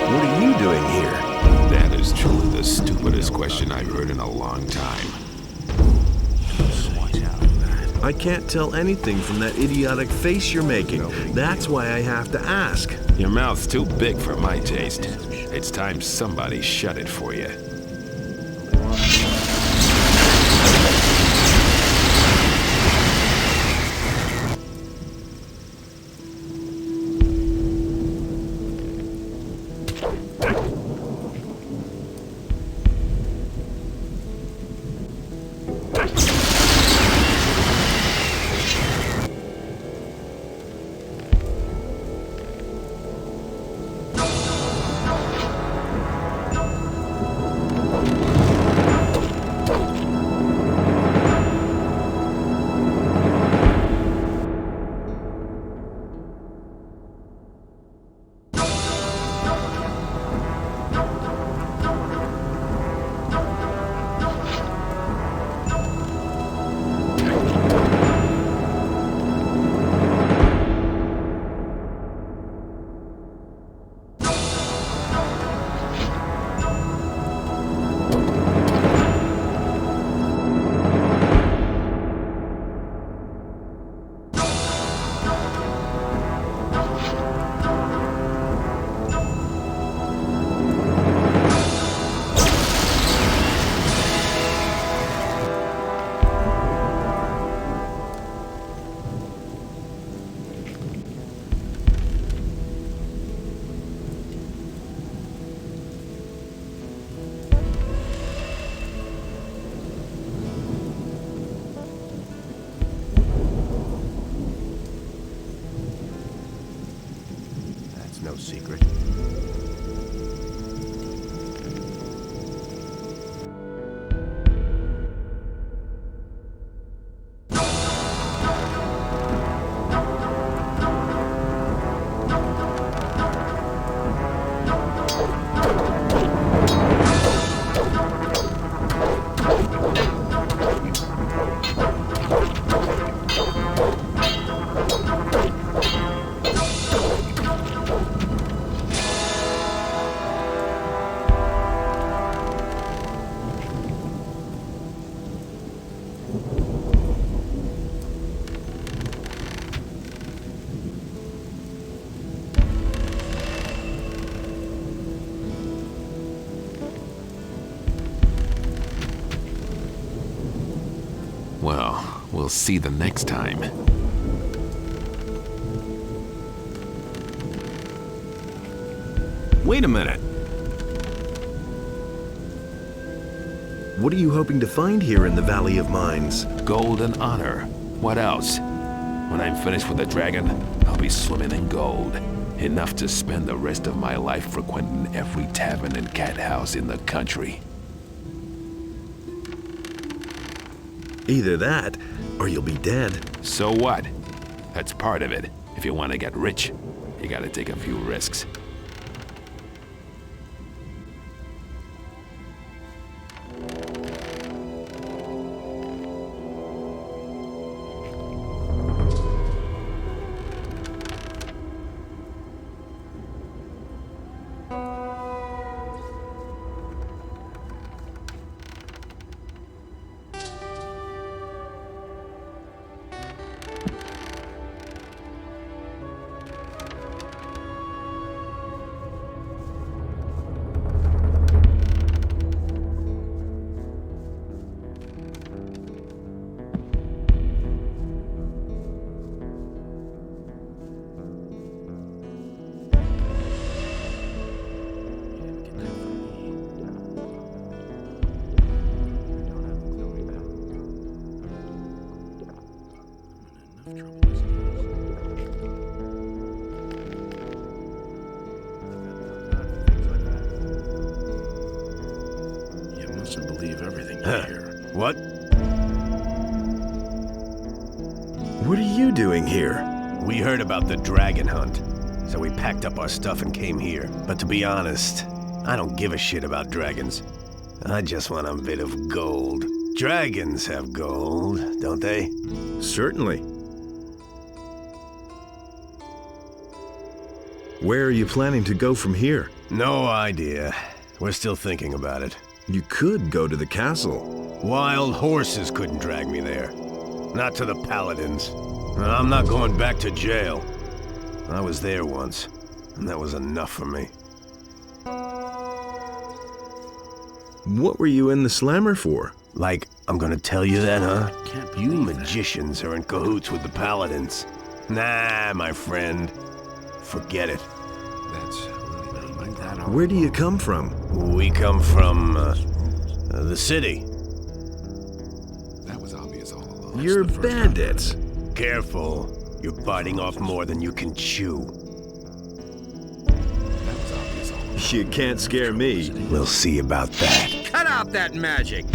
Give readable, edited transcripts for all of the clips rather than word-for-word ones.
What are you doing here? That is truly the stupidest question I've heard in a long time. I can't tell anything from that idiotic face you're making. That's why I have to ask. Your mouth's too big for my taste. It's time somebody shut it for you. No secret. Well, we'll see the next time. Wait a minute. What are you hoping to find here in the Valley of Mines? Gold and honor. What else? When I'm finished with the dragon, I'll be swimming in gold. Enough to spend the rest of my life frequenting every tavern and cat house in the country. Either that, or you'll be dead. So what? That's part of it. If you want to get rich, you gotta take a few risks. Believe everything you hear. What? What are you doing here? We heard about the dragon hunt. so we packed up our stuff and came here. But to be honest, I don't give a shit about dragons. I just want a bit of gold. Dragons have gold, don't they? Certainly. Where are you planning to go from here? No idea. We're still thinking about it. You could go to the castle. Wild horses couldn't drag me there. Not to the paladins. And I'm not going back to jail. I was there once, and that was enough for me. What were you in the slammer for? Like, I'm gonna tell you that, huh? Can't You believe that. magicians are in cahoots with the paladins. Nah, my friend. Forget it. That's really not like that. Where do you come from? We come from, the city. That was obvious all along. You're the first time. bandits. Careful. You're biting off more than you can chew. That was obvious all along. You can't scare me. We'll see about that. Cut out that magic!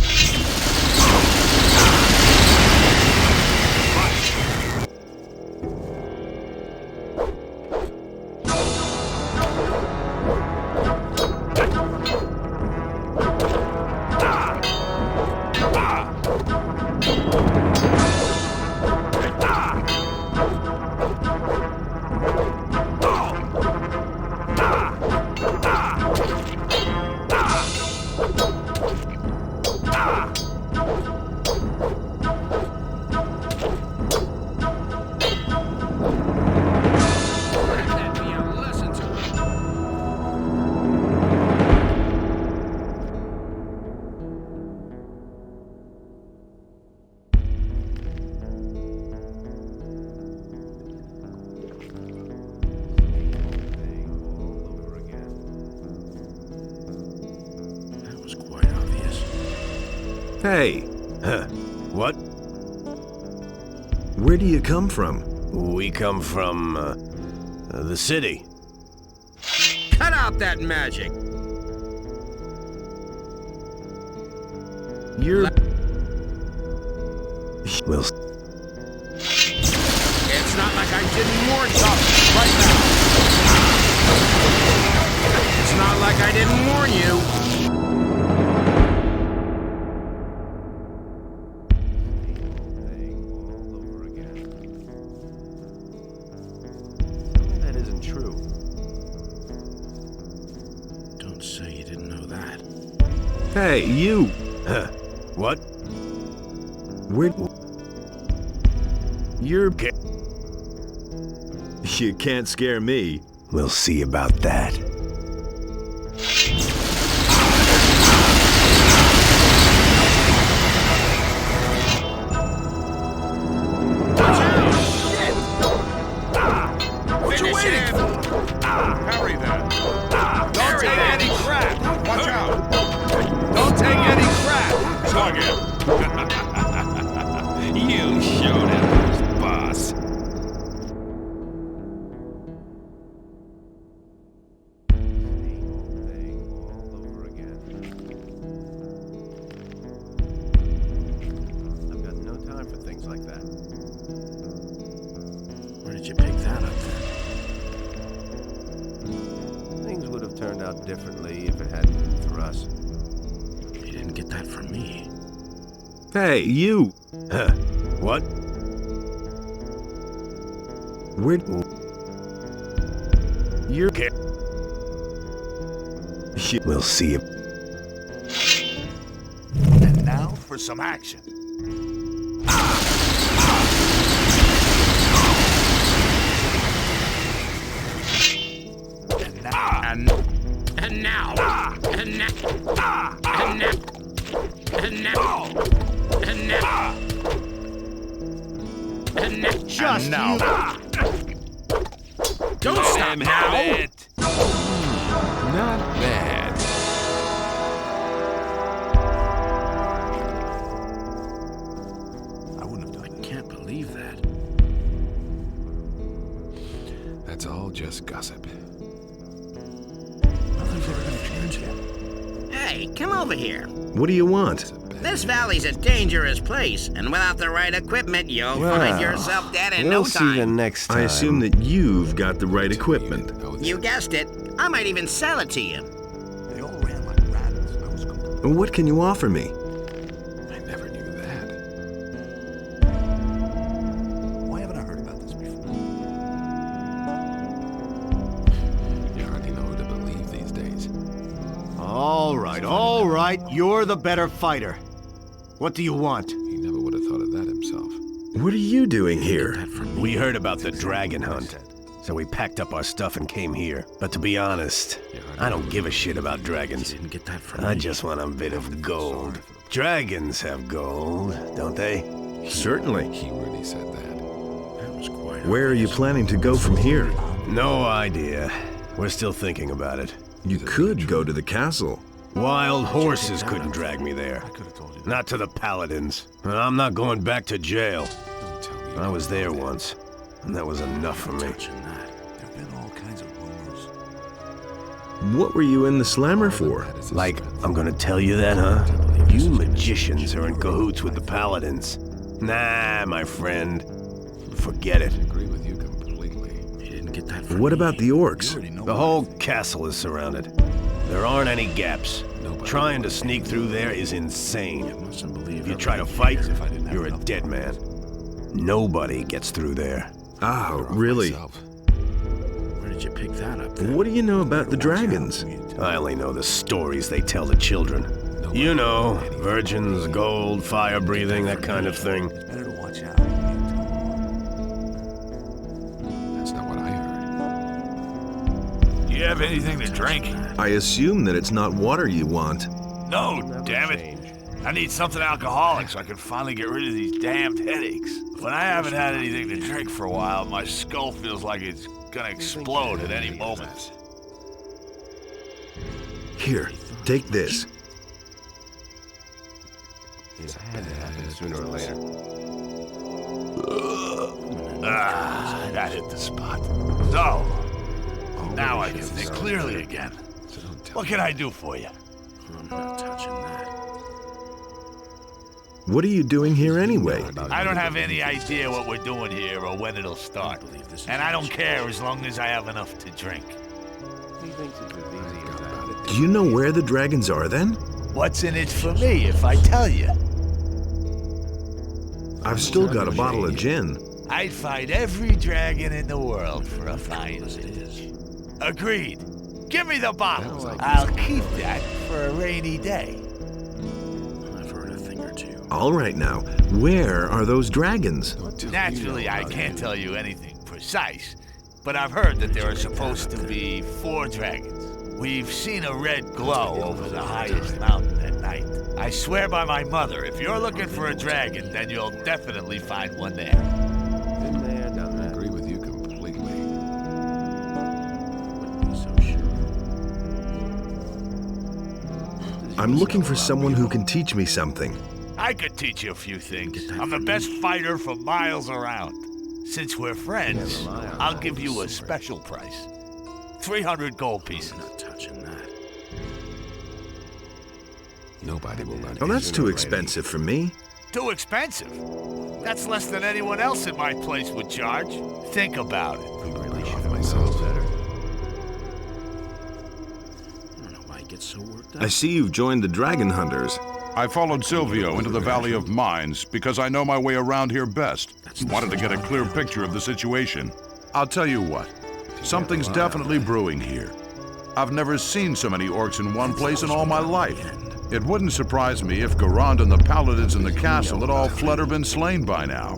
That was quite obvious. Hey, Huh. What? where do you come from? We come from, the city. Cut out that magic! You're... We'll It's not like I didn't warn you. Right now. It's not like I didn't warn you. That isn't true. Don't say you didn't know that. Hey, you! Huh. What? Where... You're... Ca- You can't scare me. We'll see about that. What you waiting for? Hurry then. Don't take any crap. Watch out. Don't take any crap. Slug it. You showed him who's boss. I've got no time for things like that. Where did you pick that up then? Things would have turned out differently if it hadn't been for us. You didn't get that from me. Hey, you! Huh. What? Where... You're... Ca- You... We'll see. And now for some action. And now. And now. And now. And now. And now. And now. And now. Just now. Don't stop Let him now. have it. Not bad. I wouldn't have done it. Can't believe that. That's all just gossip. Nothing's ever gonna change it. Hey, come over here. What do you want? It's a bad This valley's a dangerous place, and without the right equipment, you'll find yourself dead in no we'll see you time. next time. I assume that you've got the right equipment. You guessed it. I might even sell it to you. They all ran like rabbits. I was completely... What can you offer me? I never knew that. Why haven't I heard about this before? You hardly know who to believe these days. All right. You're the better fighter. What do you want? He never would have thought of that himself. What are you doing here? We heard about the dragon hunt, so we packed up our stuff and came here. But to be honest, I don't give a shit about dragons. Didn't get that from I me. just want a bit of gold. Dragons have gold, don't they? Certainly. He really said that. That was quite Where are you planning to go from here? No idea. We're still thinking about it. You could go to the castle. Wild horses couldn't drag me there. Not to the paladins. And I'm not going back to jail. Don't tell me. I was there once, and that was enough for me. touching that. There've been all kinds of rumors. What were you in the slammer for? That is his Like, strength. I'm gonna tell you that, huh? You magicians are in cahoots with the paladins. Nah, my friend. Forget it. I agree with you completely. You didn't get that from What me. about the orcs? The whole castle is surrounded. There aren't any gaps. Trying to sneak through there is insane. You mustn't believe If you try to fight, you're a dead man. Nobody gets through there. Oh, really? Myself. Where did you pick that up then? What do you know about the dragons? I only know the stories they tell the children. You know, virgins, gold, fire breathing, that kind of thing. Better to watch out. That's not what I heard. Do you have anything to drink? I assume that it's not water you want. No, damn it. I need something alcoholic so I can finally get rid of these damned headaches. When I haven't had anything to drink for a while, my skull feels like it's gonna explode at any moment. Here, take this. It had to happen sooner or later. That hit the spot. So, now I can think clearly again. So don't tell What can I do for you? I'm not touching that. What are you doing here anyway? I don't have any idea what we're doing here or when it'll start. And I don't care as long as I have enough to drink. Do you know where the dragons are then? What's in it for me if I tell you? I've still got a bottle of gin. I'd fight every dragon in the world for a fine vintage. Agreed. Give me the bottle. I'll keep that for a rainy day. I've heard a thing or two. All right now, where are those dragons? Naturally, I can't tell you anything precise, but I've heard that there are supposed to be 4 dragons. We've seen a red glow over the highest mountain at night. I swear by my mother, if you're looking for a dragon, then you'll definitely find one there. Been there, done I that. agree with you completely. Wouldn't be so sure. I'm looking for someone who can teach me something. I could teach you a few things. I'm the best fighter for miles around. Since we're friends, I'll give you a special price. 300 gold pieces. Not touching that. Nobody will let Oh, you. that's too expensive for me. Too expensive? That's less than anyone else in my place would charge. Think about it. I'm really off myself. I don't know why he gets so worked up. I see you've joined the dragon hunters. I followed Silvio into the Valley of Mines because I know my way around here best. Wanted to get a clear picture of the situation. I'll tell you what, something's definitely brewing here. I've never seen so many orcs in one place in all my life. It wouldn't surprise me if Garand and the paladins in the castle had all fled or been slain by now.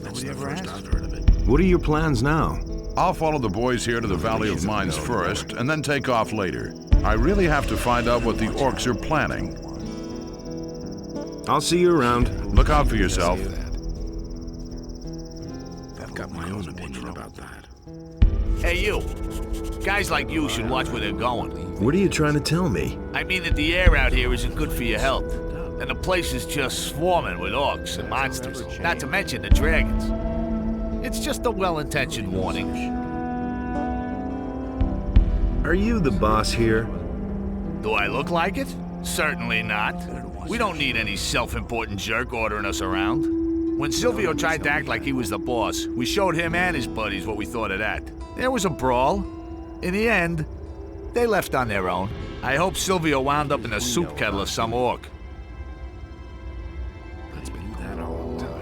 That's the first I've heard of it. What are your plans now? I'll follow the boys here to the Valley of Mines first, and then take off later. I really have to find out what the orcs are planning. I'll see you around. Look out for yourself. I've got my own opinion about that. Hey, you. Guys like you should watch where they're going. What are you trying to tell me? I mean that the air out here isn't good for your health. And the place is just swarming with orcs and monsters. Not to mention the dragons. It's just a well-intentioned warning. Are you the boss here? Do I look like it? Certainly not. We don't need any self-important jerk ordering us around. When Silvio tried to act like he was the boss, we showed him and his buddies what we thought of that. There was a brawl. In the end, they left on their own. I hope Silvio wound up in the soup kettle of some orc.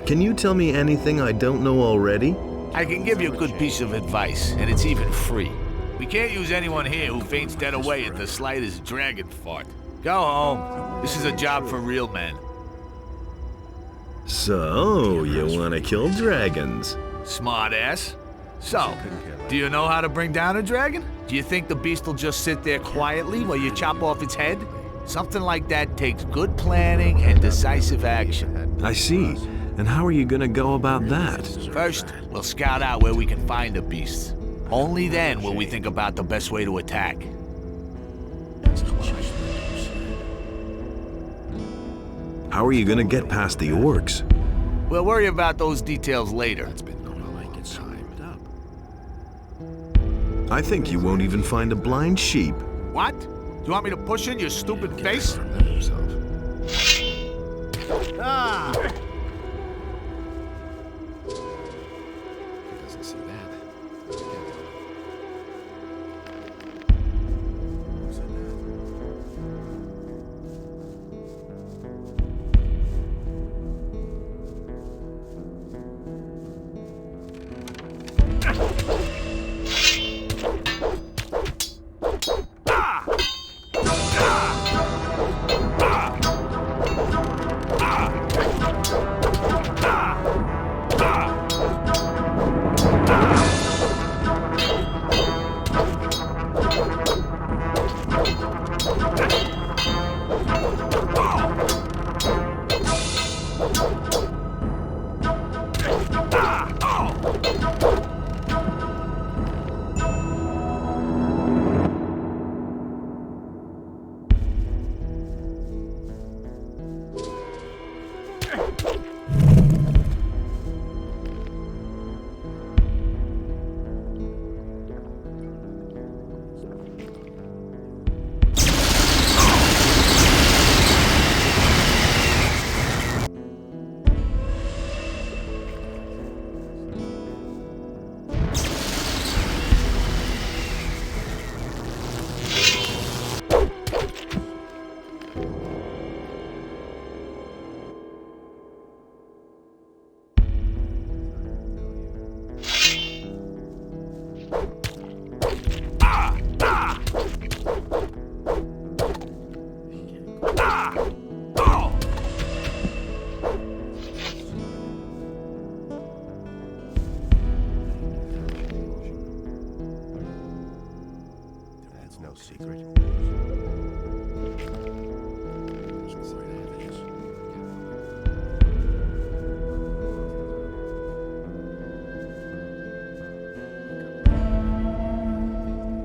Can you tell me anything I don't know already? I can give you a good piece of advice, and it's even free. We can't use anyone here who faints dead away at the slightest dragon fart. Go home. This is a job for real men. So, you want to kill dragons? Smart ass. So, do you know how to bring down a dragon? Do you think the beast will just sit there quietly while you chop off its head? Something like that takes good planning and decisive action. I see. And how are you gonna go about that? First, we'll scout out where we can find the beasts. Only then will we think about the best way to attack. How are you gonna get past the orcs? We'll worry about those details later. I think you won't even find a blind sheep. What? Do you want me to push in your stupid face? Ah!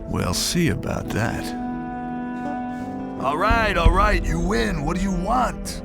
We'll see about that. All right, you win. What do you want?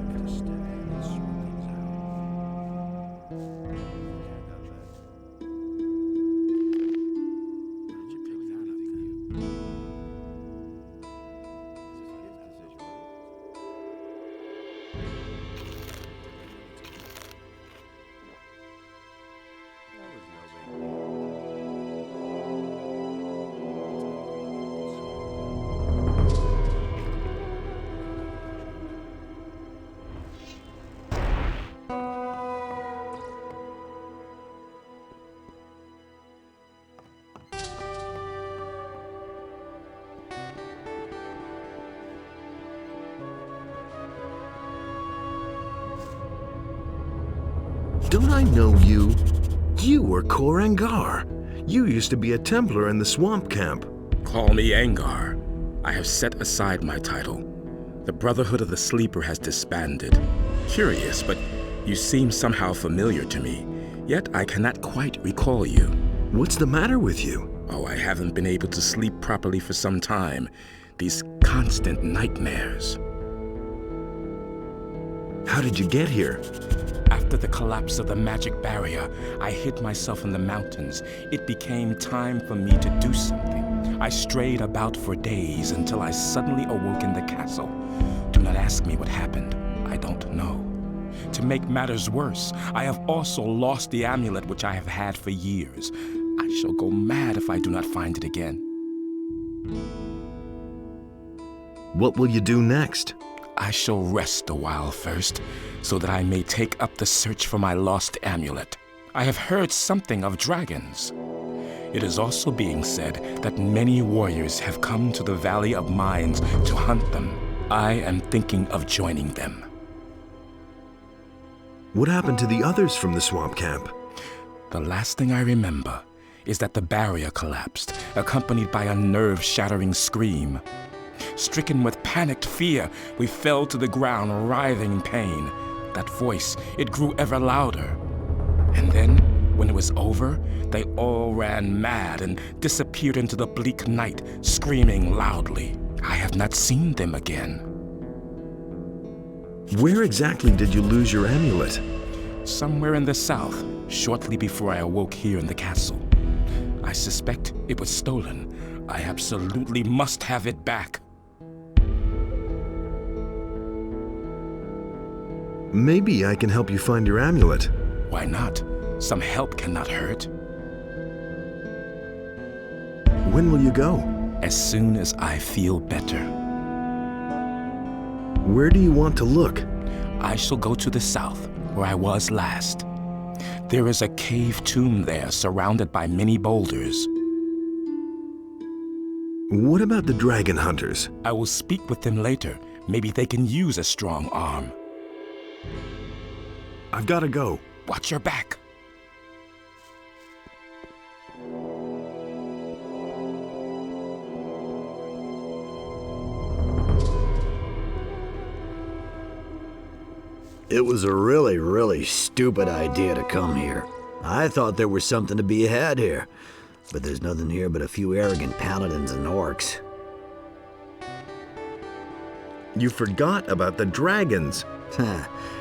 Don't I know you? You were Korangar. You used to be a Templar in the swamp camp. Call me Angar. I have set aside my title. The Brotherhood of the Sleeper has disbanded. Curious, but you seem somehow familiar to me. Yet I cannot quite recall you. What's the matter with you? Oh, I haven't been able to sleep properly for some time. These constant nightmares. How did you get here? After the collapse of the magic barrier, I hid myself in the mountains. It became time for me to do something. I strayed about for days until I suddenly awoke in the castle. Do not ask me what happened. I don't know. To make matters worse, I have also lost the amulet which I have had for years. I shall go mad if I do not find it again. What will you do next? I shall rest a while first, so that I may take up the search for my lost amulet. I have heard something of dragons. It is also being said that many warriors have come to the Valley of Mines to hunt them. I am thinking of joining them. What happened to the others from the swamp camp? The last thing I remember is that the barrier collapsed, accompanied by a nerve-shattering scream. Stricken with panicked fear, we fell to the ground, writhing in pain. That voice, it grew ever louder. And then, when it was over, they all ran mad and disappeared into the bleak night, screaming loudly. I have not seen them again. Where exactly did you lose your amulet? Somewhere in the south, shortly before I awoke here in the castle. I suspect it was stolen. I absolutely must have it back. Maybe I can help you find your amulet. Why not? Some help cannot hurt. When will you go? As soon as I feel better. Where do you want to look? I shall go to the south, where I was last. There is a cave tomb there, surrounded by many boulders. What about the dragon hunters? I will speak with them later. Maybe they can use a strong arm. I've got to go. Watch your back. It was a really, really stupid idea to come here. I thought there was something to be had here, but there's nothing here but a few arrogant paladins and orcs. You forgot about the dragons.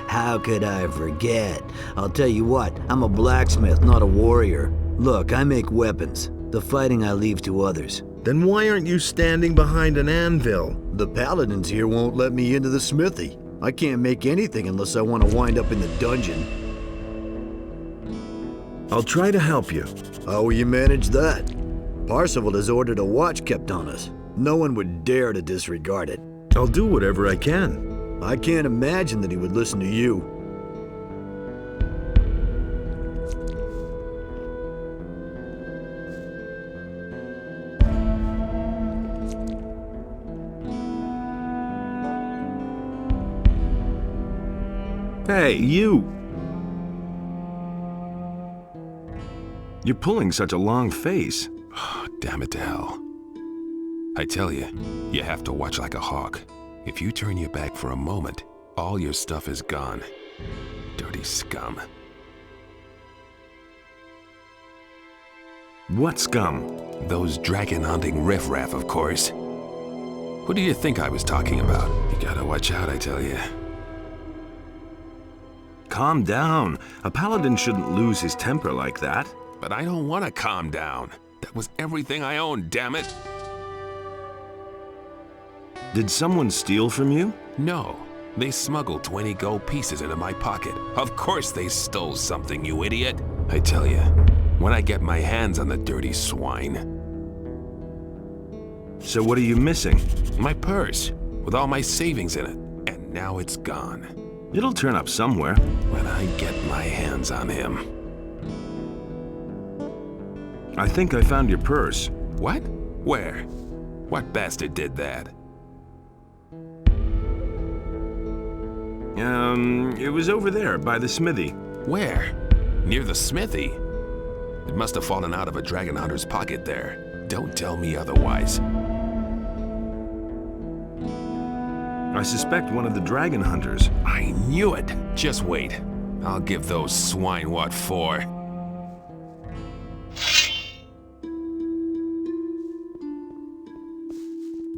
How could I forget? I'll tell you what, I'm a blacksmith, not a warrior. Look, I make weapons. The fighting I leave to others. Then why aren't you standing behind an anvil? The paladins here won't let me into the smithy. I can't make anything unless I want to wind up in the dungeon. I'll try to help you. How will you manage that? Parsifal has ordered a watch kept on us. No one would dare to disregard it. I'll do whatever I can. I can't imagine that he would listen to you. Hey, you! You're pulling such a long face. Oh, damn it to hell. I tell you, you have to watch like a hawk. If you turn your back for a moment, all your stuff is gone. Dirty scum. What scum? Those dragon-hunting riffraff, of course. Who do you think I was talking about? You gotta watch out, I tell you. Calm down. A paladin shouldn't lose his temper like that. But I don't want to calm down. That was everything I owned, damn it. Did someone steal from you? No. They smuggled 20 gold pieces into my pocket. Of course they stole something, you idiot. I tell you, when I get my hands on the dirty swine. So what are you missing? My purse, with all my savings in it. And now it's gone. It'll turn up somewhere. When I get my hands on him. I think I found your purse. What? Where? What bastard did that? It was over there, by the smithy. Where? Near the smithy? It must have fallen out of a dragon hunter's pocket there. Don't tell me otherwise. I suspect one of the dragon hunters. I knew it! Just wait. I'll give those swine what for.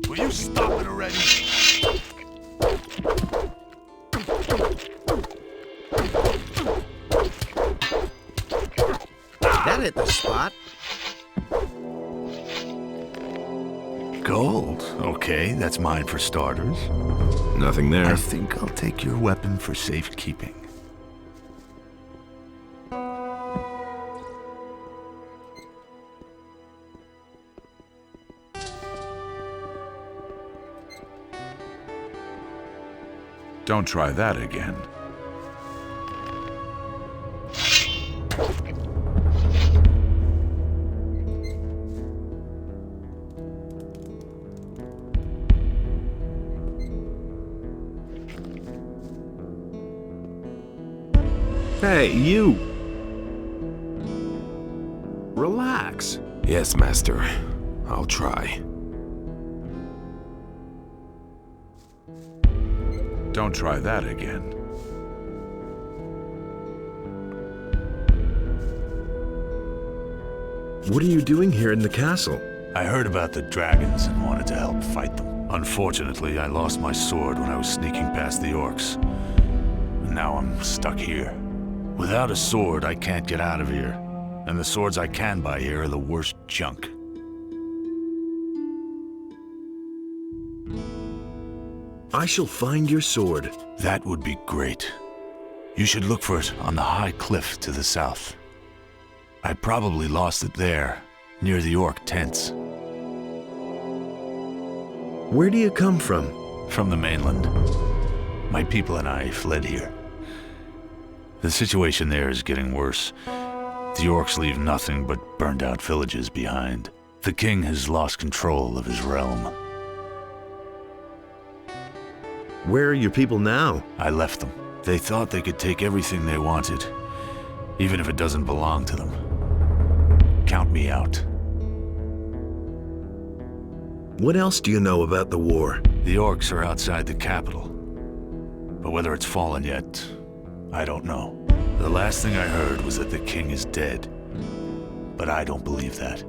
Will you stop it already? That hit the spot. Gold? Okay, that's mine for starters. Nothing there. I think I'll take your weapon for safekeeping. Don't try that again. Hey, you! Relax. Yes, Master. I'll try. Don't try that again. What are you doing here in the castle? I heard about the dragons and wanted to help fight them. Unfortunately, I lost my sword when I was sneaking past the orcs. And now I'm stuck here. Without a sword, I can't get out of here. And the swords I can buy here are the worst junk. I shall find your sword. That would be great. You should look for it on the high cliff to the south. I probably lost it there, near the orc tents. Where do you come from? From the mainland. My people and I fled here. The situation there is getting worse. The orcs leave nothing but burned out villages behind. The king has lost control of his realm. Where are your people now? I left them. They thought they could take everything they wanted, even if it doesn't belong to them. Count me out. What else do you know about the war? The orcs are outside the capital. But whether it's fallen yet, I don't know. The last thing I heard was that the king is dead. But I don't believe that.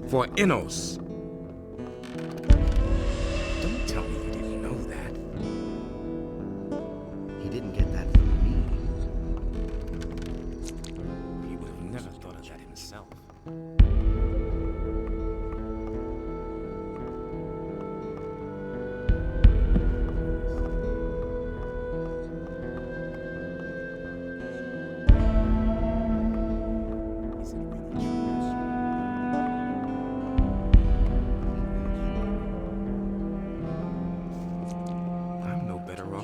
For Innos. Don't tell me you didn't know that. He didn't get that from me. He would have never thought of that himself.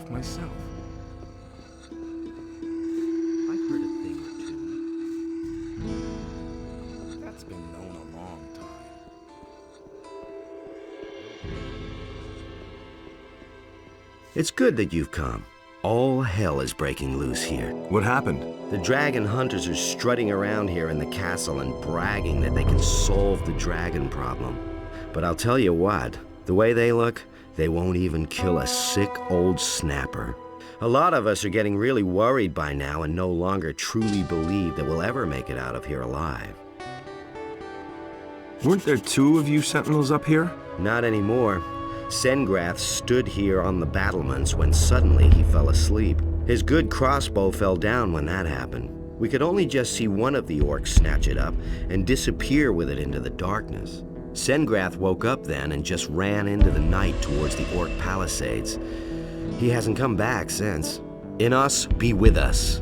Myself. I've heard a thing or two. That's been known a long time. It's good that you've come. All hell is breaking loose here. What happened? The dragon hunters are strutting around here in the castle and bragging that they can solve the dragon problem. But I'll tell you what, the way they look, they won't even kill a sick old snapper. A lot of us are getting really worried by now and no longer truly believe that we'll ever make it out of here alive. Weren't there two of you sentinels up here? Not anymore. Sengrath stood here on the battlements when suddenly he fell asleep. His good crossbow fell down when that happened. We could only just see one of the orcs snatch it up and disappear with it into the darkness. Sengrath woke up then and just ran into the night towards the orc palisades. He hasn't come back since. Innos, be with us.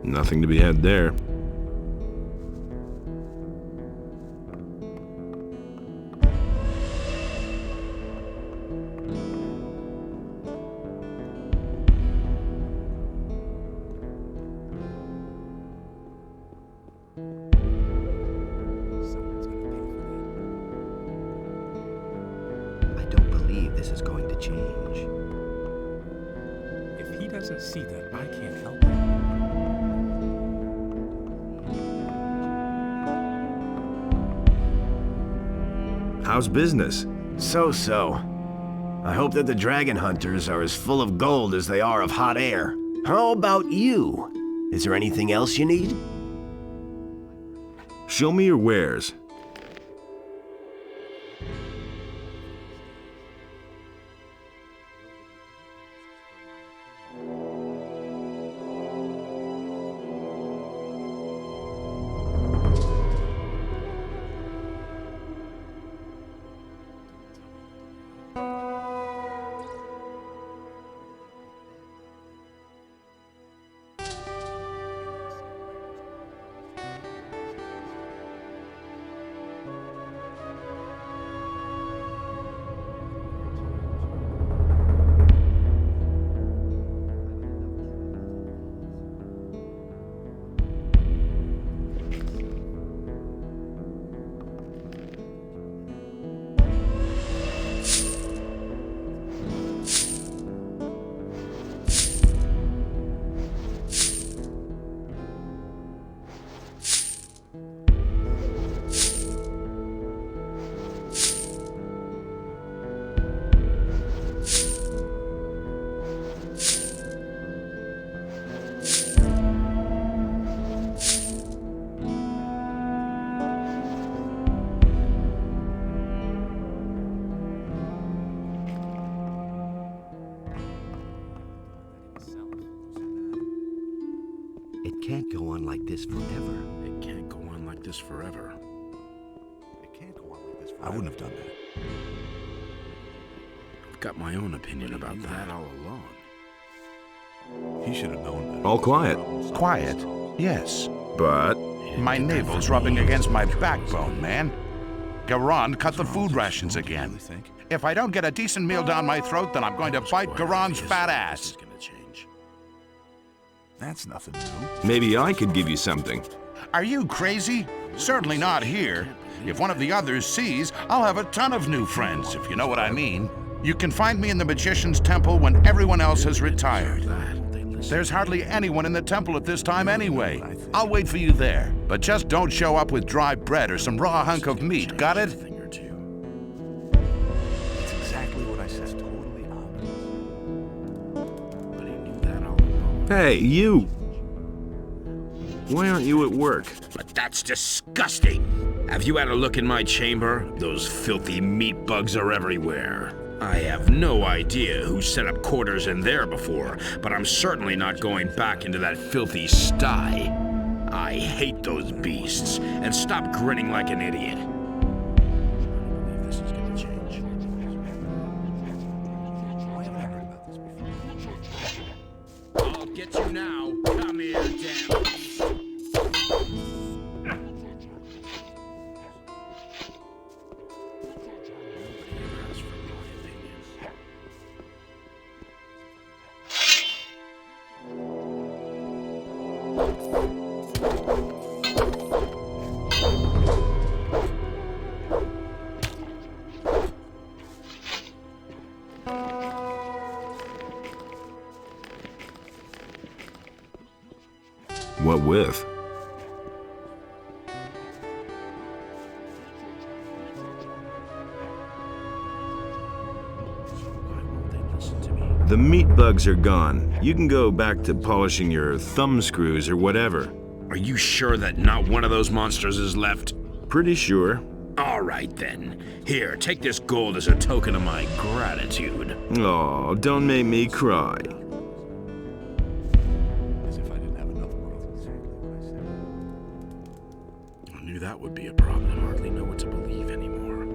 Nothing to be had there. I don't believe this is going to change. If he doesn't see that, I can't help him. How's business? So-so. I hope that the dragon hunters are as full of gold as they are of hot air. How about you? Is there anything else you need? Show me your wares. It can't go on like this forever. It can't go on like this forever. It can't go on like this forever. I wouldn't have done that. I've got my own opinion about that all along. He should have known better. All quiet. Quiet? Yes. But My navel's rubbing against my backbone, man. Garand cut the food rations again. If I don't get a decent meal down my throat, then I'm going to bite Garand's fat ass. That's nothing new. maybe I could give you something. Are you crazy? Certainly not here. If one of the others sees, I'll have a ton of new friends, if you know what I mean. You can find me in the Magician's Temple when everyone else has retired. There's hardly anyone in the temple at this time anyway. I'll wait for you there. But just don't show up with dry bread or some raw hunk of meat, got it? It's exactly what I said. Totally obvious. But he knew that all along. Hey, you! Why aren't you at work? But that's disgusting. Have you had a look in my chamber? Those filthy meat bugs are everywhere. I have no idea who set up quarters in there before, but I'm certainly not going back into that filthy sty. I hate those beasts, and stop grinning like an idiot. This is gonna change. I'll get you now. Come here, damn beast. What with? The meat bugs are gone. You can go back to polishing your thumb screws or whatever. Are you sure that not one of those monsters is left? Pretty sure. All right, then. Here, take this gold as a token of my gratitude. Oh, don't make me cry. As if I didn't have enough money. I knew that would be a problem. I hardly know what to believe anymore.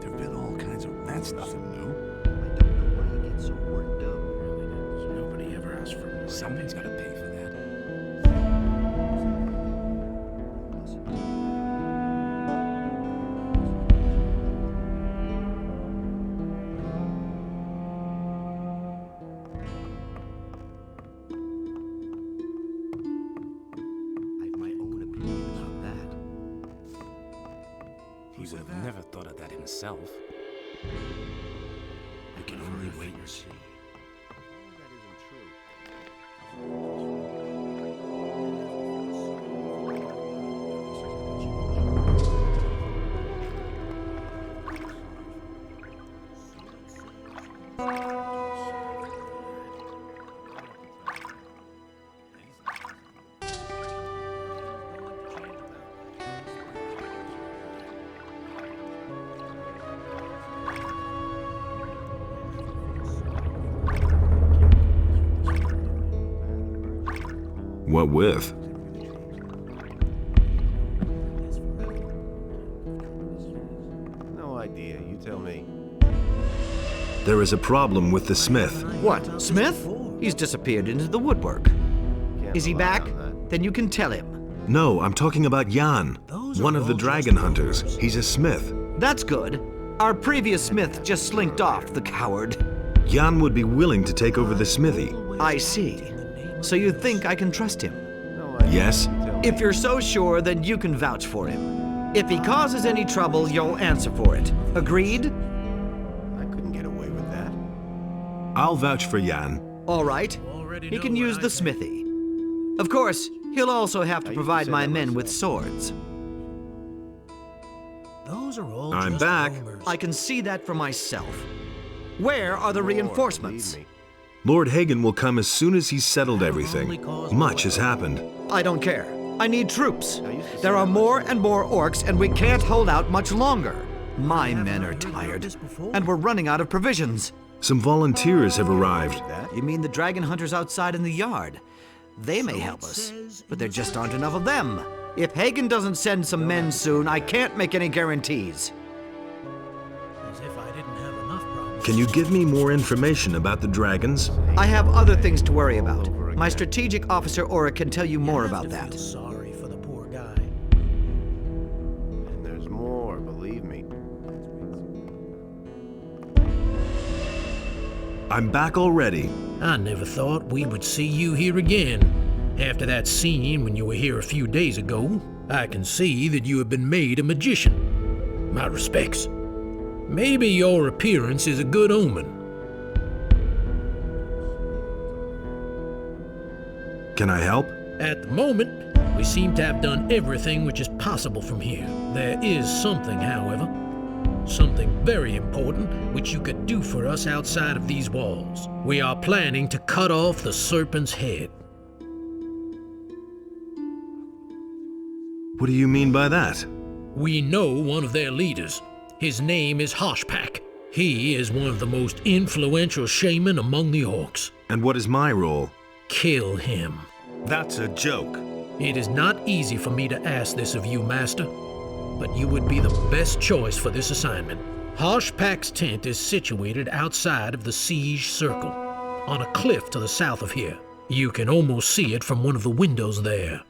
There've been all kinds of... That's nothing new. I don't know why you get so worked up. Nobody ever asked for more. Somebody's got to pay for that. He would have never thought of that himself. We can only wait and see. What with? No idea. You tell me. There is a problem with the smith. What, Smith? He's disappeared into the woodwork. Is he back? Then you can tell him. No, I'm talking about Jan, one of the dragon hunters. He's a smith. That's good. Our previous smith just slinked off, the coward. Jan would be willing to take over the smithy. I see. So you think I can trust him? Yes? If you're so sure, then you can vouch for him. If he causes any trouble, you'll answer for it. Agreed? I couldn't get away with that. I'll vouch for Jan. All right. He can use the smithy. Of course, he'll also have to provide my men with swords. Those are all I'm just back. rumors. I can see that for myself. Where are the reinforcements? Lord Hagen will come as soon as he's settled everything. Much has happened. I don't care. I need troops. There are more and more orcs, and we can't hold out much longer. My men are tired, and we're running out of provisions. Some volunteers have arrived. You mean the dragon hunters outside in the yard? They may help us, but there just aren't enough of them. If Hagen doesn't send some men soon, I can't make any guarantees. As if I didn't have enough problems. Can you give me more information about the dragons? I have other things to worry about. My strategic officer Aura can tell you more about that. Sorry for the poor guy. And there's more, believe me. I'm back already. I never thought we would see you here again. After that scene when you were here a few days ago, I can see that you have been made a magician. My respects. Maybe your appearance is a good omen. Can I help? At the moment, we seem to have done everything which is possible from here. There is something, however, something very important which you could do for us outside of these walls. We are planning to cut off the serpent's head. What do you mean by that? We know one of their leaders. His name is Hoshpak. He is one of the most influential shaman among the orcs. And what is my role? Kill him. That's a joke. It is not easy for me to ask this of you, Master, but you would be the best choice for this assignment. Hoshpak's tent is situated outside of the siege circle, on a cliff to the south of here. You can almost see it from one of the windows there.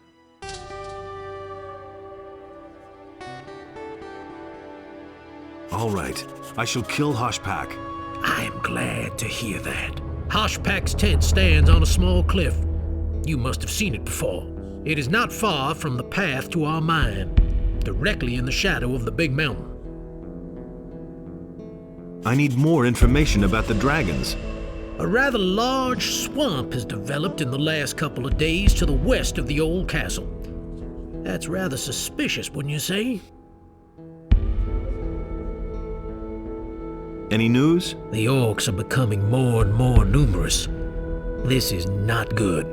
All right, I shall kill Hoshpak. I am glad to hear that. Hoshpak's tent stands on a small cliff. You must have seen it before. It is not far from the path to our mine, directly in the shadow of the big mountain. I need more information about the dragons. A rather large swamp has developed in the last couple of days to the west of the old castle. That's rather suspicious, wouldn't you say? Any news? The orcs are becoming more and more numerous. This is not good.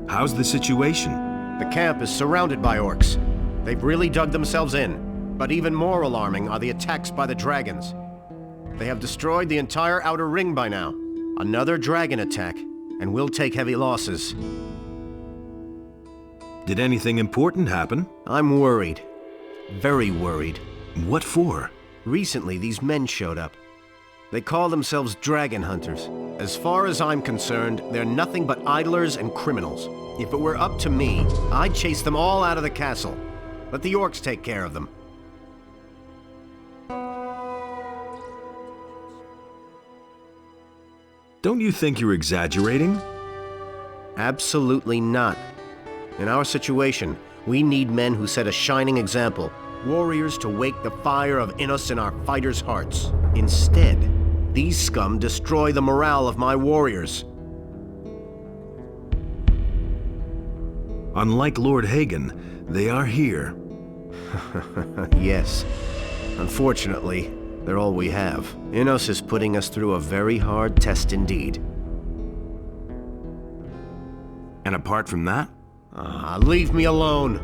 How's the situation? The camp is surrounded by orcs. They've really dug themselves in. But even more alarming are the attacks by the dragons. They have destroyed the entire outer ring by now. Another dragon attack, and we'll take heavy losses. Did anything important happen? I'm worried. Very worried. What for? Recently, these men showed up. They call themselves dragon hunters. As far as I'm concerned, they're nothing but idlers and criminals. If it were up to me, I'd chase them all out of the castle. Let the orcs take care of them. Don't you think you're exaggerating? Absolutely not. In our situation, we need men who set a shining example. Warriors to wake the fire of Innos in our fighters' hearts. Instead, these scum destroy the morale of my warriors. Unlike Lord Hagen, they are here. Yes. Unfortunately, they're all we have. Innos is putting us through a very hard test indeed. And apart from that? Leave me alone!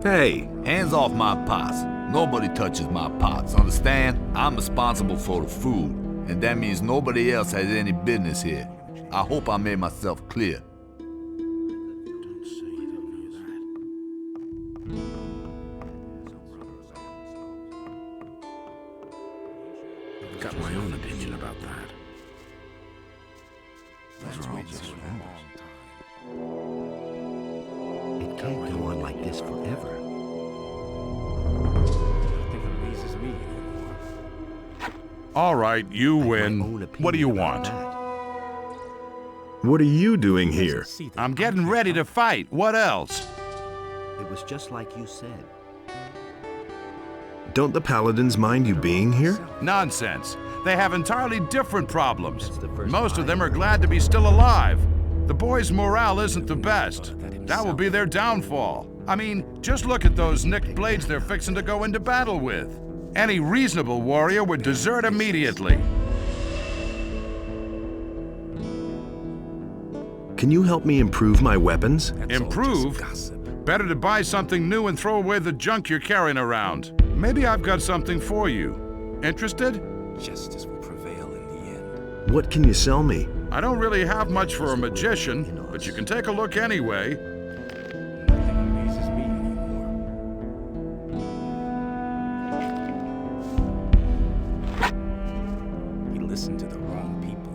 Hey! Hands off my pots. Nobody touches my pots, understand? I'm responsible for the food, and that means nobody else has any business here. I hope I made myself clear. I've got my own opinion about that. It can't go on like this forever. All right, you win. What do you want? What are you doing here? I'm getting ready to fight. What else? It was just like you said. Don't the Paladins mind you being here? Nonsense. They have entirely different problems. Most of them are glad to be still alive. The boys' morale isn't the best. That will be their downfall. I mean, just look at those nicked blades they're fixing to go into battle with. Any reasonable warrior would desert immediately. Can you help me improve my weapons? Improve? Better to buy something new and throw away the junk you're carrying around. Maybe I've got something for you. Interested? Justice will prevail in the end. What can you sell me? I don't really have much for a magician, but you can take a look anyway. Nothing amazes me anymore. He listened to the wrong people.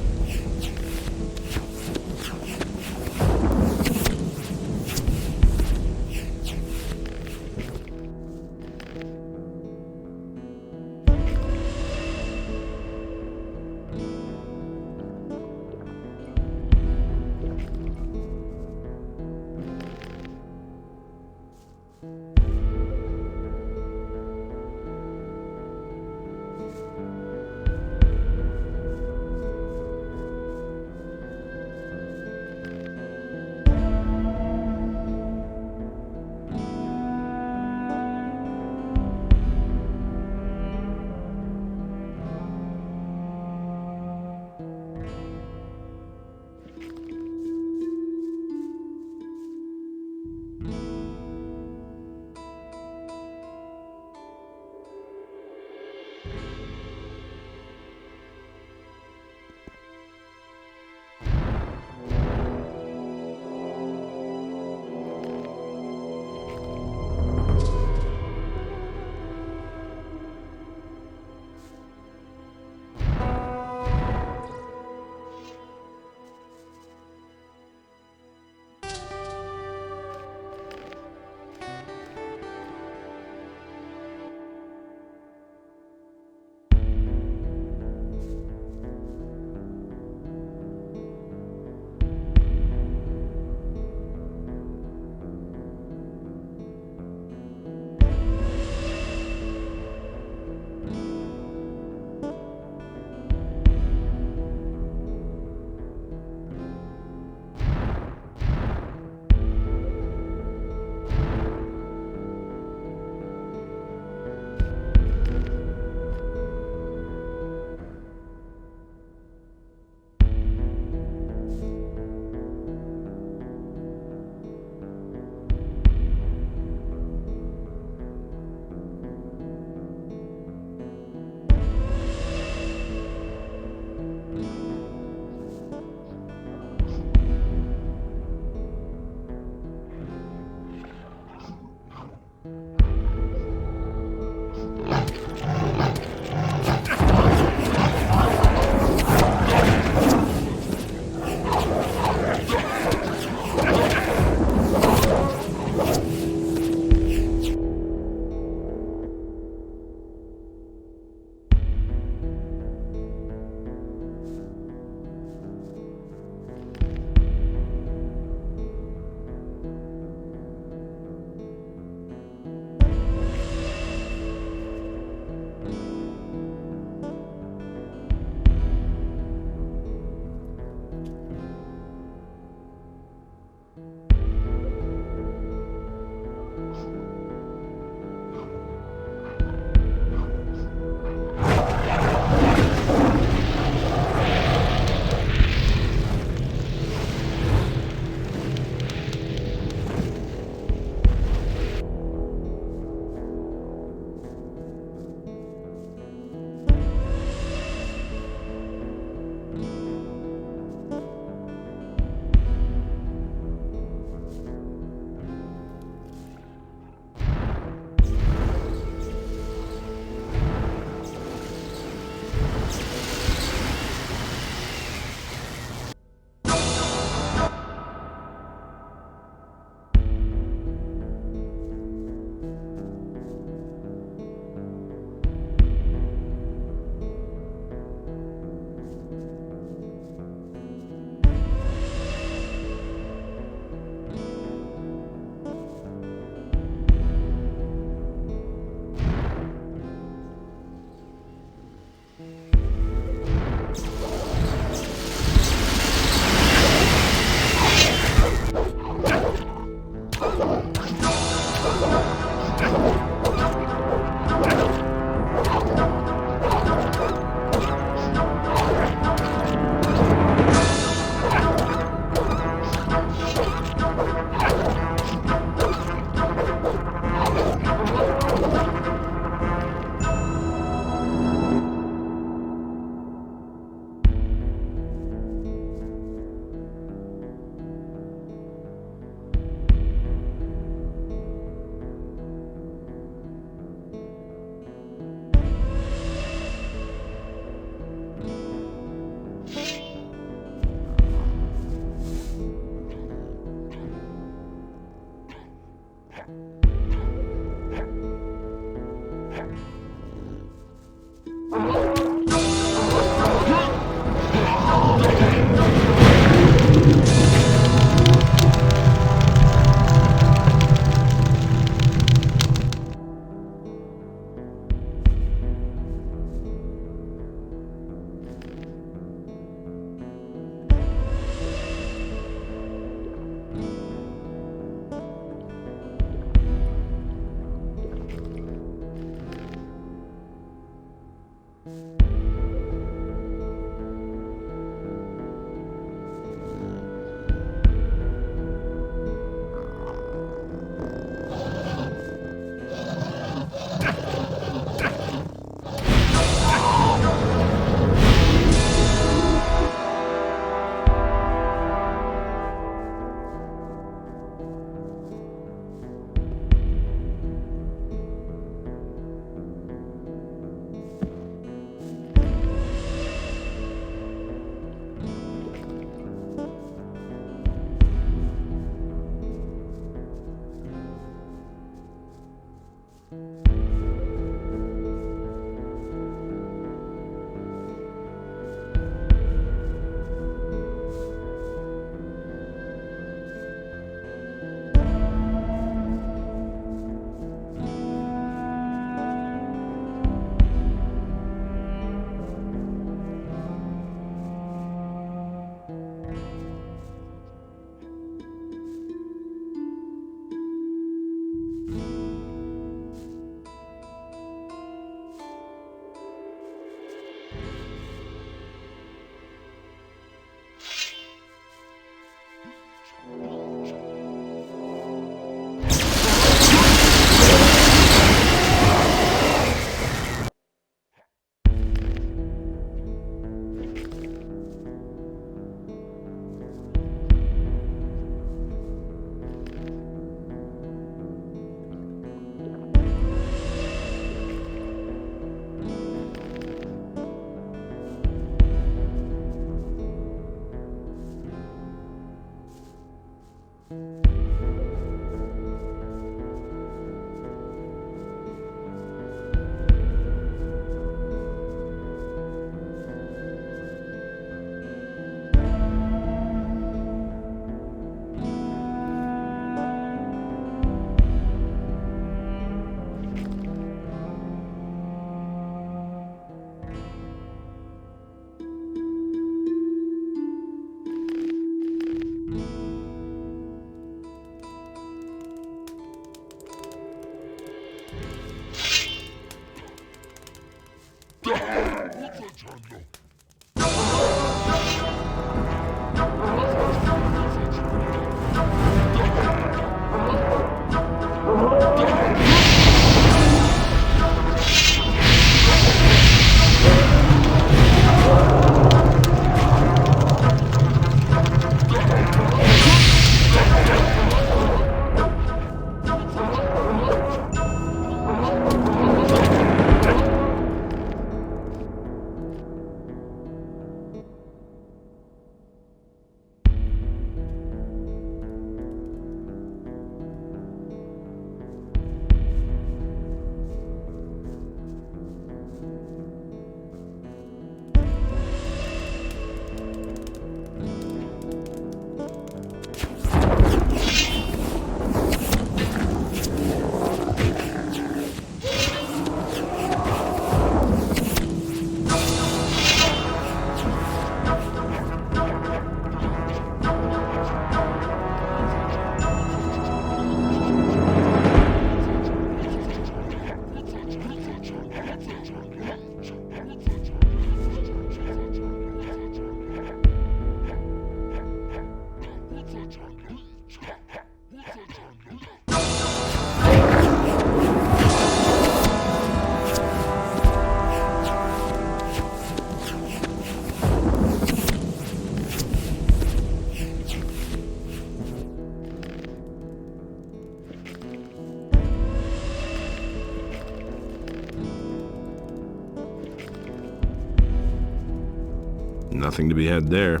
Nothing to be had there.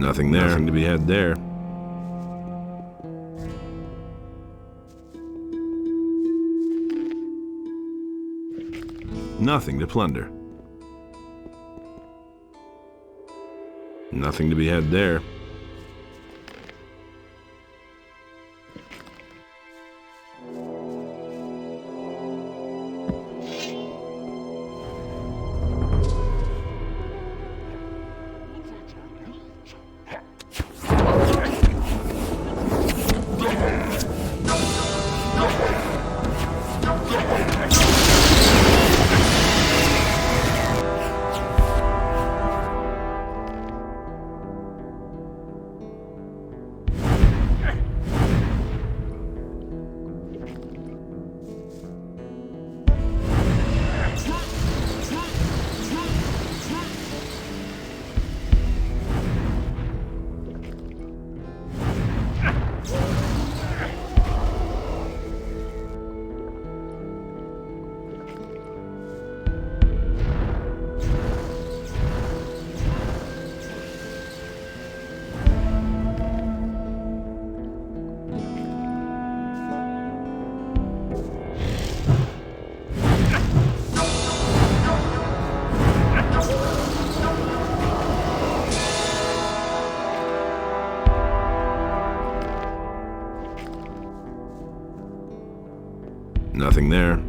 Nothing there. Nothing to be had there. Nothing to plunder. Nothing to be had there. Nothing there.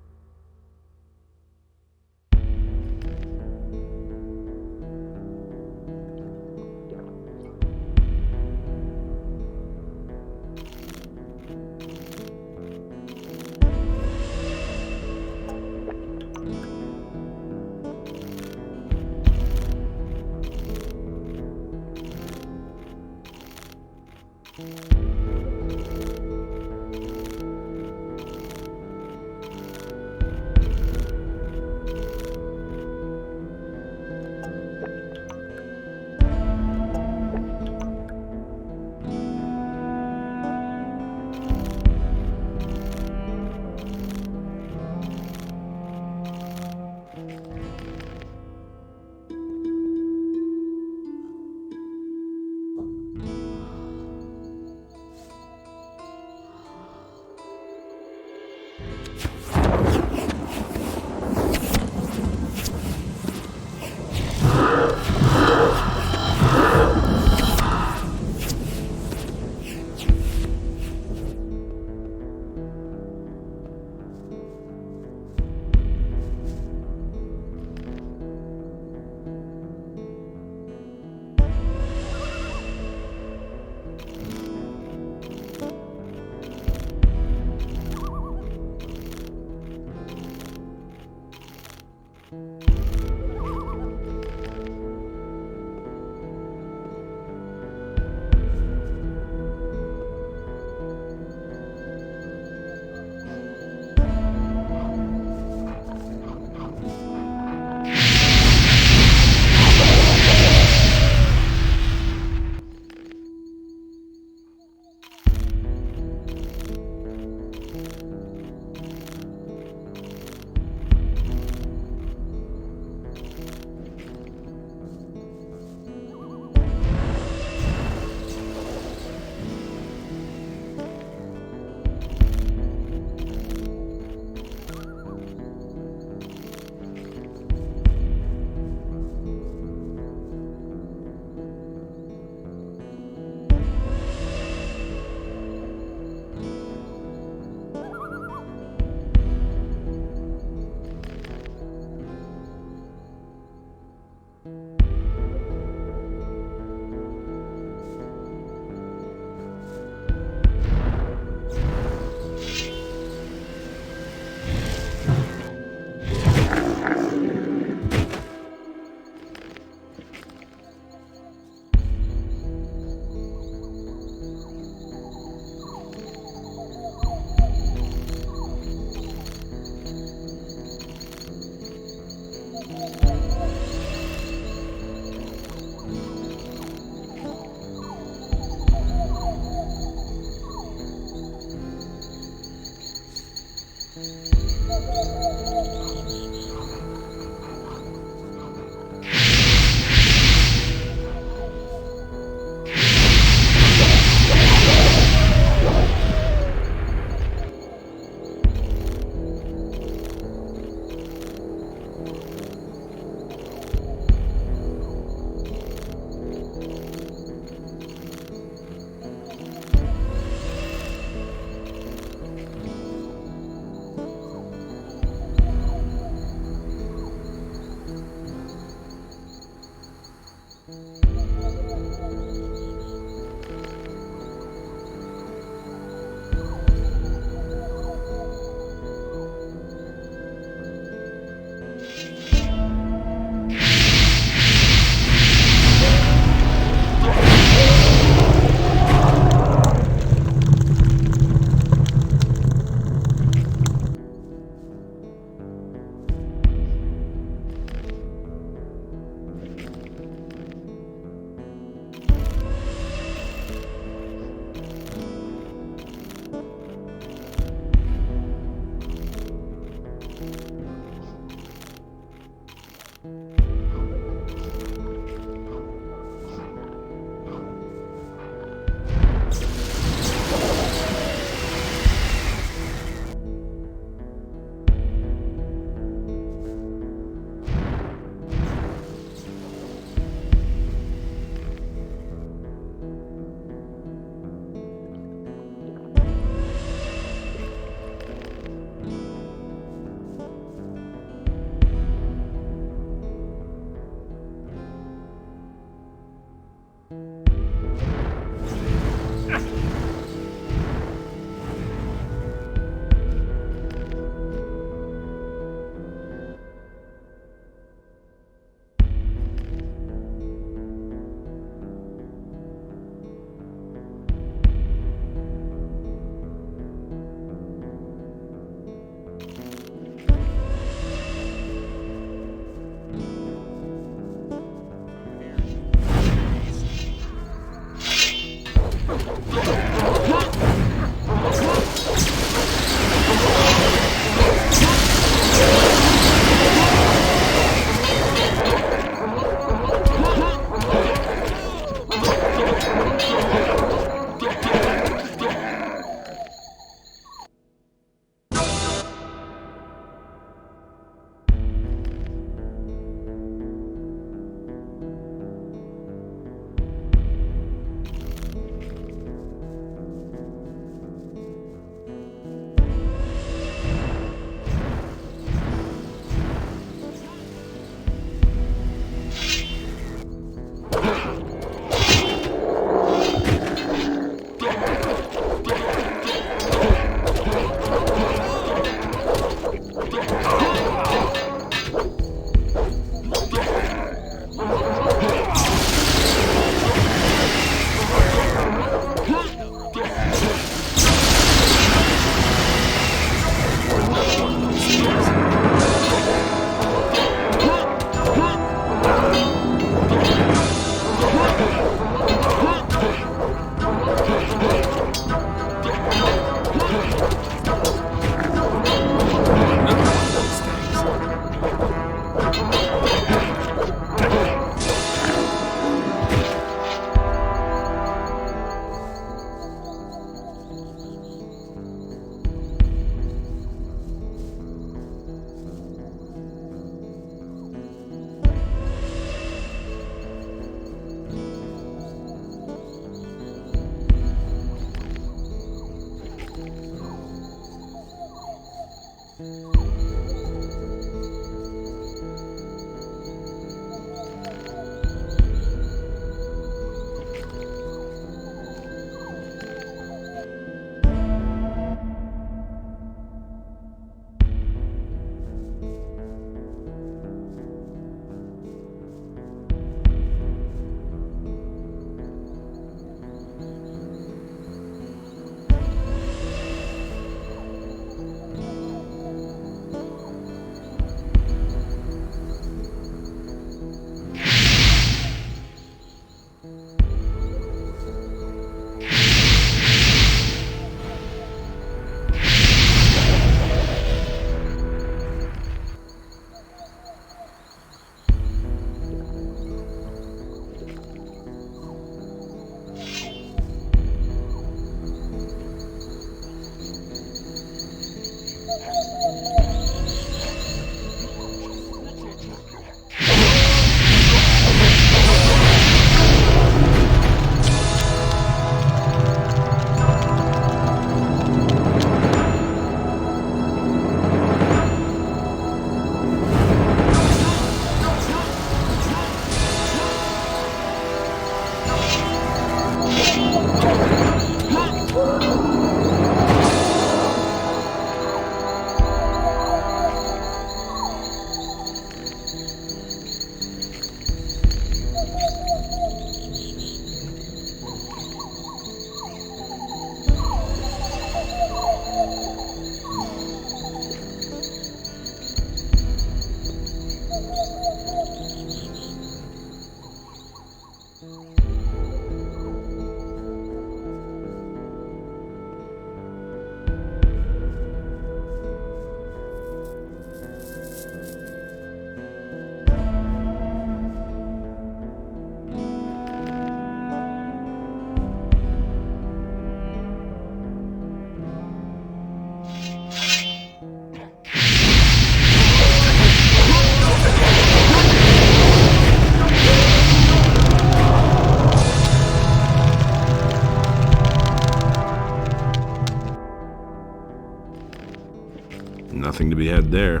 Nothing to be had there.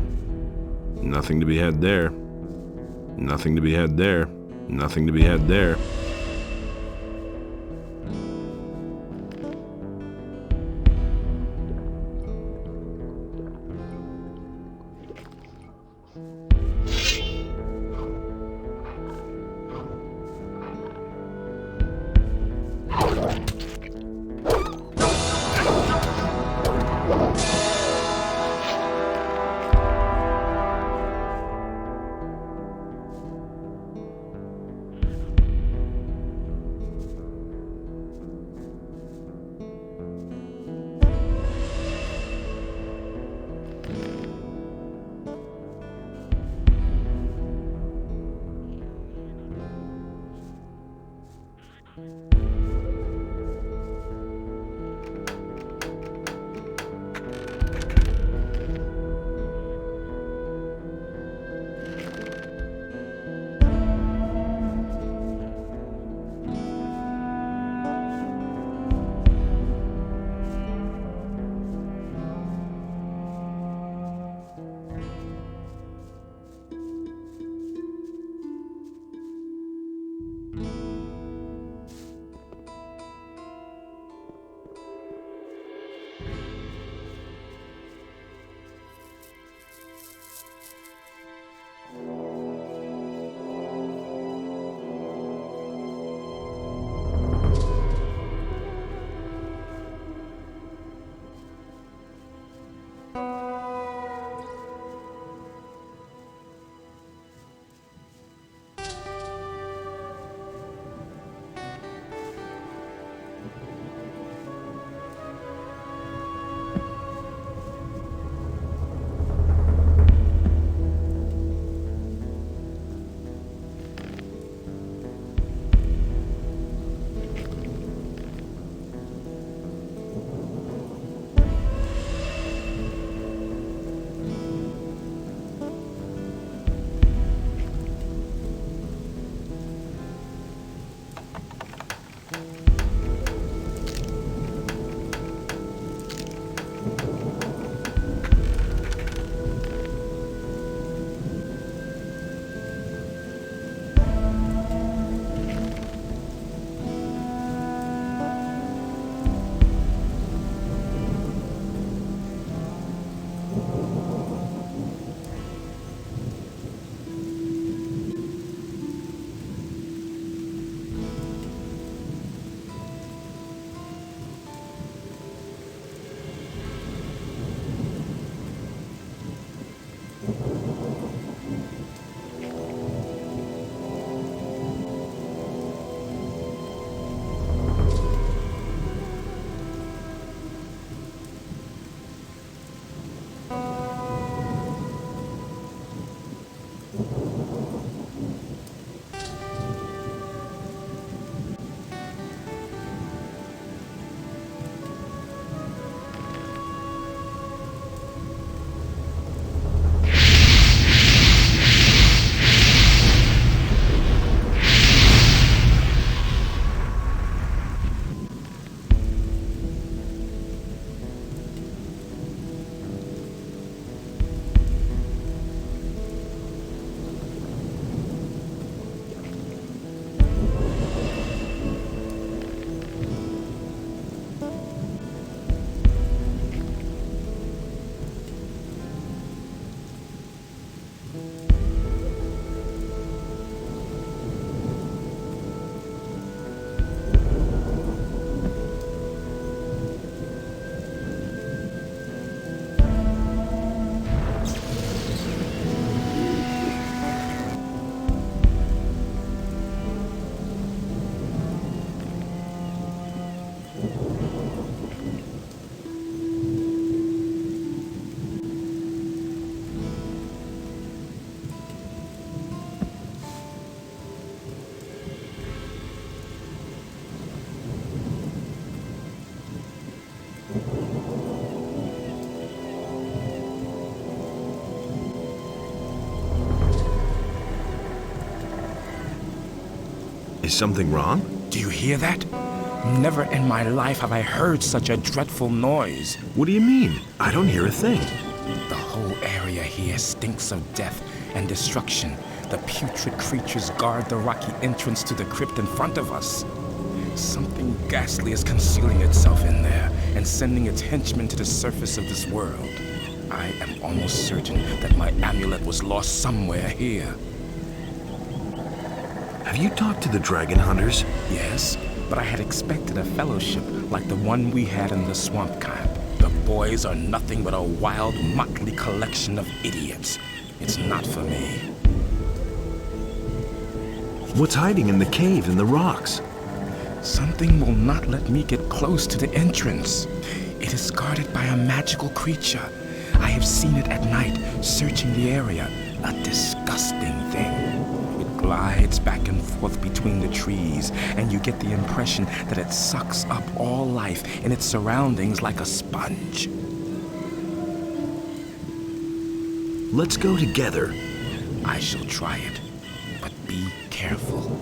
Nothing to be had there. Nothing to be had there. Nothing to be had there. Is something wrong? Do you hear that? Never in my life have I heard such a dreadful noise. What do you mean? I don't hear a thing. The whole area here stinks of death and destruction. The putrid creatures guard the rocky entrance to the crypt in front of us. Something ghastly is concealing itself in there and sending its henchmen to the surface of this world. I am almost certain that my amulet was lost somewhere here. Have you talked to the dragon hunters? Yes, but I had expected a fellowship like the one we had in the swamp camp. The boys are nothing but a wild, motley collection of idiots. It's not for me. What's hiding in the cave in the rocks? Something will not let me get close to the entrance. It is guarded by a magical creature. I have seen it at night, searching the area. A disgusting thing. It glides back and forth between the trees, and you get the impression that it sucks up all life in its surroundings like a sponge. Let's go together. I shall try it, but be careful.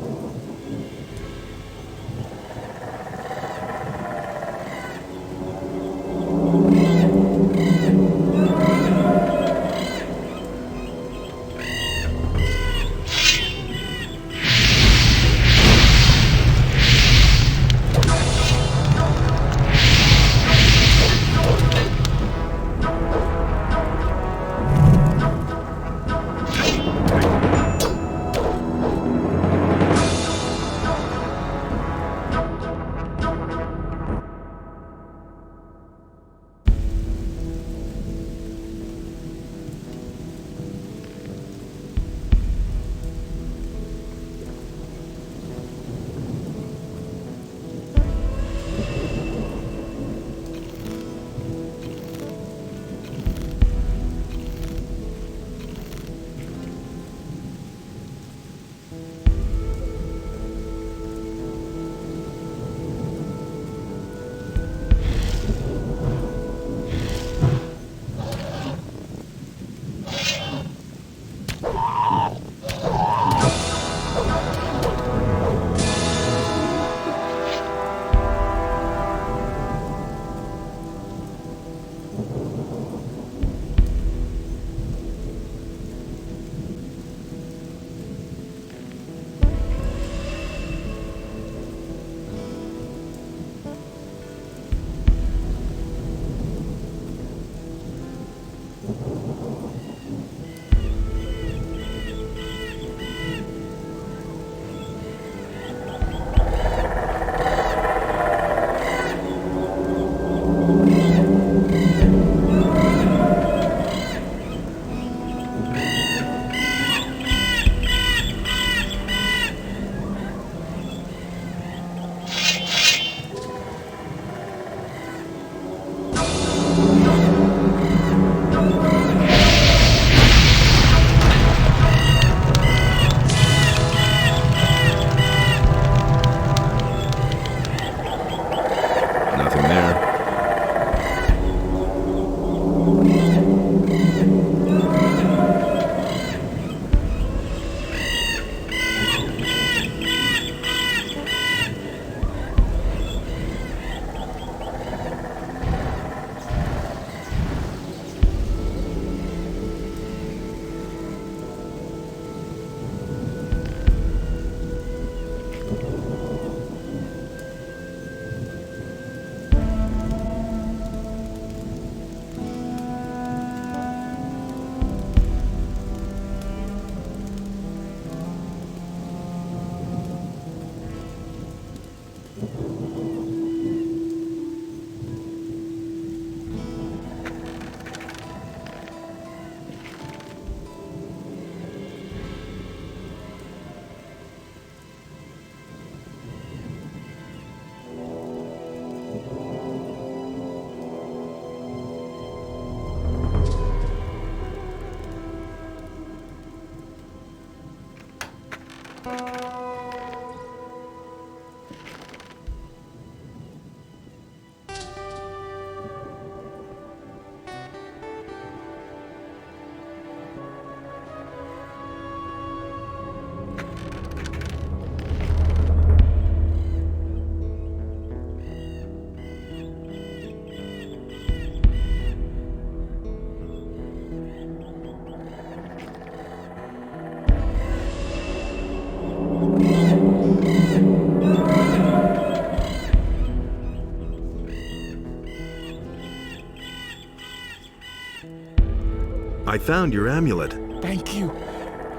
I found your amulet. Thank you.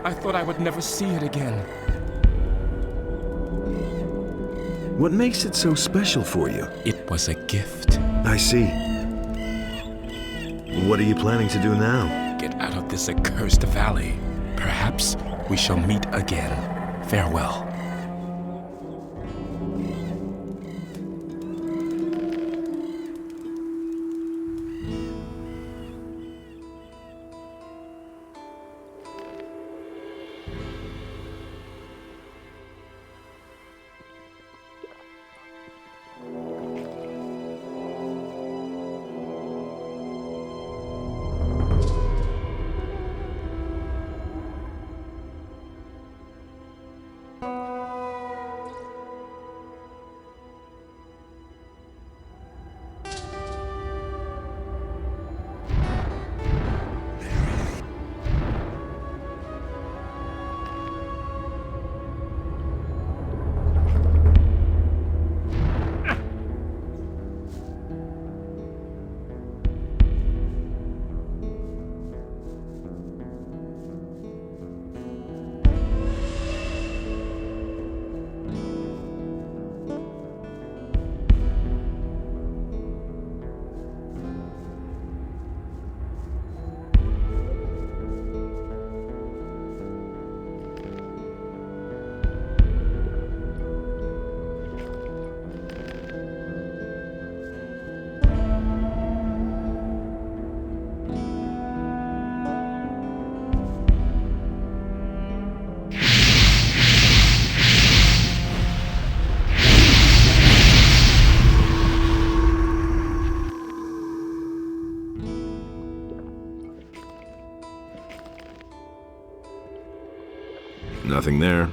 I thought I would never see it again. What makes it so special for you? It was a gift. I see. What are you planning to do now? Get out of this accursed valley. Perhaps we shall meet again. Farewell. Nothing there.